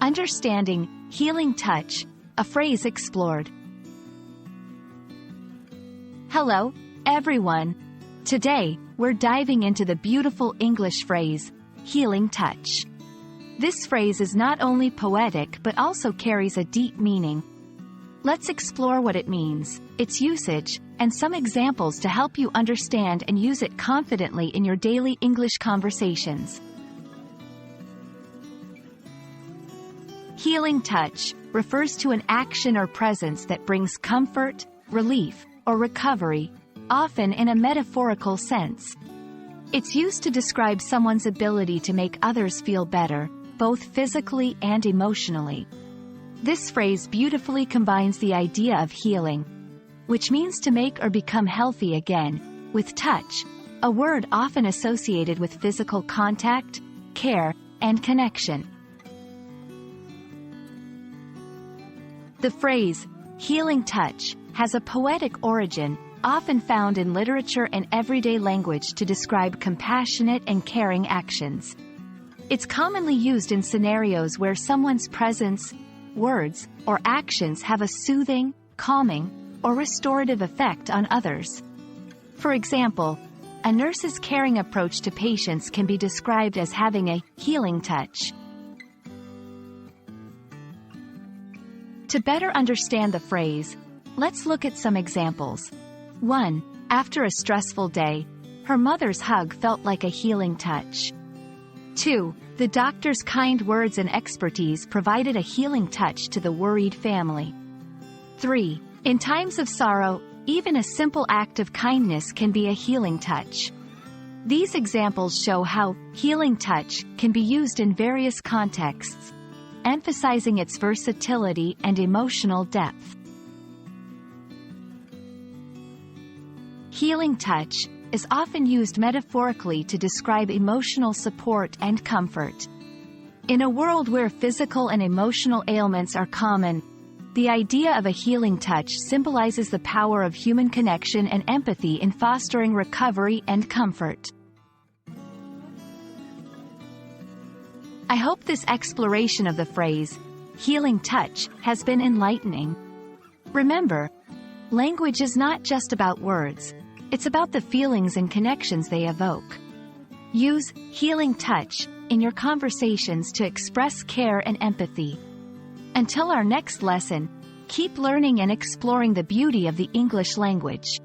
Understanding healing touch, a phrase explored. Hello, everyone. Today, we're diving into the beautiful English phrase, healing touch. This phrase is not only poetic but also carries a deep meaning. Let's explore what it means, its usage, and some examples to help you understand and use it confidently in your daily English conversations. Healing touch refers to an action or presence that brings comfort, relief, or recovery, often in a metaphorical sense. It's used to describe someone's ability to make others feel better, both physically and emotionally. This phrase beautifully combines the idea of healing, which means to make or become healthy again, with touch, a word often associated with physical contact, care, and connection. The phrase, healing touch, has a poetic origin, often found in literature and everyday language to describe compassionate and caring actions. It's commonly used in scenarios where someone's presence, words, or actions have a soothing, calming, or restorative effect on others. For example, a nurse's caring approach to patients can be described as having a healing touch. To better understand the phrase, let's look at some examples. 1. After a stressful day, her mother's hug felt like a healing touch. 2. The doctor's kind words and expertise provided a healing touch to the worried family. 3. In times of sorrow, even a simple act of kindness can be a healing touch. These examples show how healing touch can be used in various contexts, emphasizing its versatility and emotional depth. Healing touch is often used metaphorically to describe emotional support and comfort. In a world where physical and emotional ailments are common, the idea of a healing touch symbolizes the power of human connection and empathy in fostering recovery and comfort. I hope this exploration of the phrase, healing touch, has been enlightening. Remember, language is not just about words. It's about the feelings and connections they evoke. Use healing touch in your conversations to express care and empathy. Until our next lesson, keep learning and exploring the beauty of the English language.